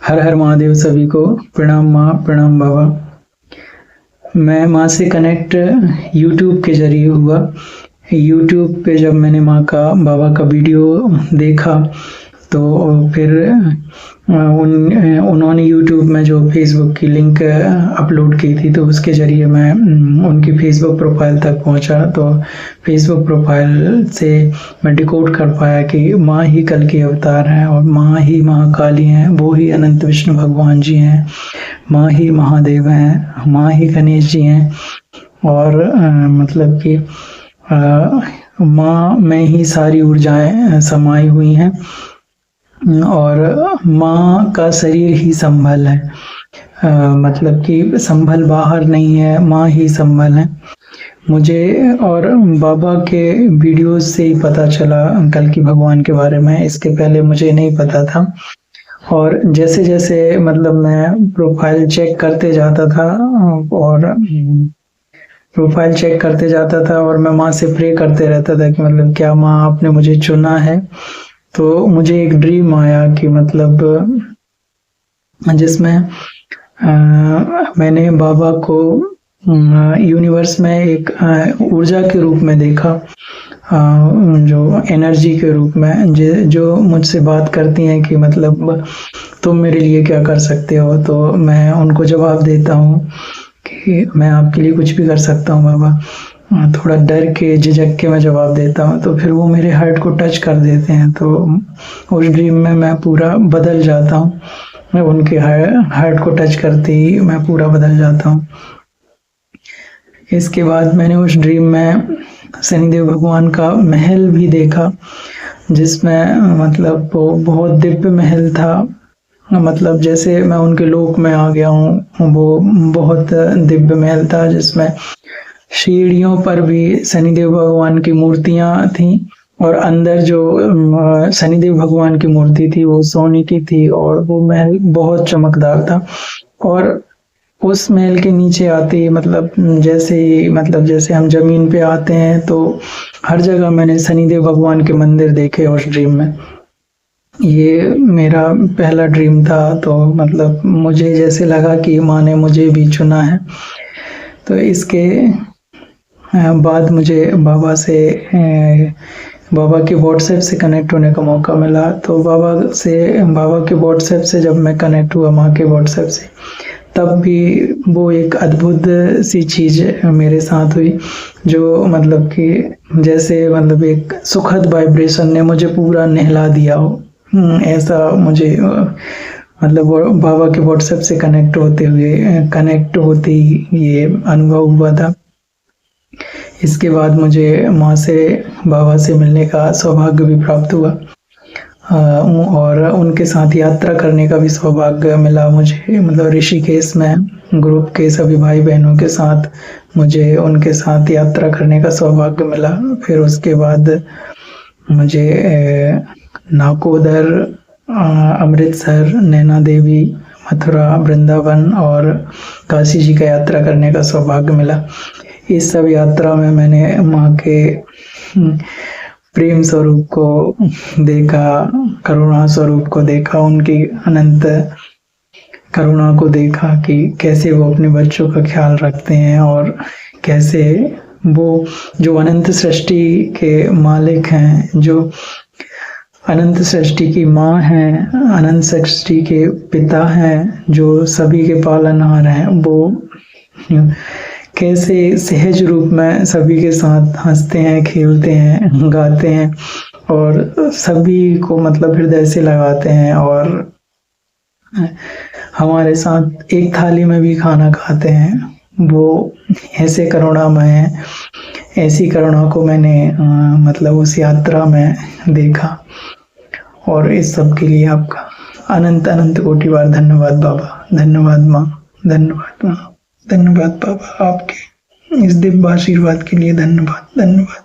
हर हर महादेव सभी को। प्रणाम माँ, प्रणाम बाबा। मैं माँ से कनेक्ट यूट्यूब के जरिए हुआ। यूट्यूब पे जब मैंने माँ का बाबा का वीडियो देखा तो फिर उन्होंने यूट्यूब में जो फेसबुक की लिंक अपलोड की थी तो उसके ज़रिए मैं उनकी फेसबुक प्रोफाइल तक पहुंचा। तो फेसबुक प्रोफाइल से मैं डिकोड कर पाया कि माँ ही कल के अवतार हैं और माँ ही महाकाली हैं, वो ही अनंत विष्णु भगवान जी हैं, माँ ही महादेव हैं, माँ ही गणेश जी हैं। और मतलब कि माँ में ही सारी ऊर्जाएं समाई हुई हैं और माँ का शरीर ही संभल है। मतलब कि संभल बाहर नहीं है, माँ ही संभल है। मुझे और बाबा के वीडियोस से ही पता चला कल की भगवान के बारे में, इसके पहले मुझे नहीं पता था। और जैसे जैसे मतलब मैं प्रोफाइल चेक करते जाता था और मैं माँ से प्रे करते रहता था कि मतलब क्या माँ आपने मुझे चुना है। तो मुझे एक ड्रीम आया कि मतलब जिसमें मैंने बाबा को यूनिवर्स में एक ऊर्जा के रूप में देखा, जो एनर्जी के रूप में जो मुझसे बात करती हैं कि मतलब तुम मेरे लिए क्या कर सकते हो। तो मैं उनको जवाब देता हूँ कि मैं आपके लिए कुछ भी कर सकता हूँ बाबा। थोड़ा डर के झिझक के मैं जवाब देता हूँ तो फिर वो मेरे हार्ट को टच कर देते हैं। तो उस ड्रीम में मैं पूरा बदल जाता हूँ, मैं उनके हार्ट को टच करते ही मैं पूरा बदल जाता हूँ। इसके बाद मैंने उस ड्रीम में शनिदेव भगवान का महल भी देखा, जिसमें मतलब वो बहुत दिव्य महल था। मतलब जैसे मैं उनके लोक में आ गया हूँ। वो बहुत दिव्य महल था जिसमें सीढ़ियों पर भी शनिदेव भगवान की मूर्तियां थीं और अंदर जो शनिदेव भगवान की मूर्ति थी वो सोने की थी और वो महल बहुत चमकदार था। और उस महल के नीचे आते ही मतलब जैसे हम जमीन पे आते हैं तो हर जगह मैंने शनिदेव भगवान के मंदिर देखे उस ड्रीम में। ये मेरा पहला ड्रीम था। तो मतलब मुझे जैसे लगा कि माँ ने मुझे भी चुना है। तो इसके बाद मुझे बाबा के व्हाट्सएप से कनेक्ट होने का मौका मिला। तो बाबा के व्हाट्सएप से जब मैं कनेक्ट हुआ माँ के व्हाट्सएप से, तब भी वो एक अद्भुत सी चीज़ मेरे साथ हुई, जो मतलब कि जैसे मतलब एक सुखद वाइब्रेशन ने मुझे पूरा नहला दिया हो। ऐसा मुझे मतलब बाबा के व्हाट्सएप से कनेक्ट होते ही ये अनुभव हुआ था। इसके बाद मुझे बाबा से मिलने का सौभाग्य भी प्राप्त हुआ और उनके साथ यात्रा करने का भी सौभाग्य मिला मुझे। मतलब ऋषिकेश में ग्रुप के सभी भाई बहनों के साथ मुझे उनके साथ यात्रा करने का सौभाग्य मिला। फिर उसके बाद मुझे नाकोदर, अमृतसर, नैना देवी, मथुरा, वृंदावन और काशी जी का यात्रा करने का सौभाग्य मिला। इस सब यात्रा में मैंने माँ के प्रेम स्वरूप को देखा, करुणा स्वरूप को देखा, उनकी अनंत करुणा को देखा कि कैसे वो अपने बच्चों का ख्याल रखते हैं और कैसे वो जो अनंत सृष्टि के मालिक हैं, जो अनंत सृष्टि की माँ हैं, अनंत सृष्टि के पिता हैं, जो सभी के पालनहार हैं, वो कैसे सहज रूप में सभी के साथ हंसते हैं, खेलते हैं, गाते हैं और सभी को मतलब हृदय से लगाते हैं और हमारे साथ एक थाली में भी खाना खाते हैं। वो ऐसे करुणामय हैं। ऐसी करुणा को मैंने मतलब उस यात्रा में देखा। और इस सब के लिए आपका अनंत अनंत कोटि बार धन्यवाद बाबा, धन्यवाद माँ, धन्यवाद माँ, धन्यवाद बाबा। आपके इस दिव्य आशीर्वाद के लिए धन्यवाद, धन्यवाद।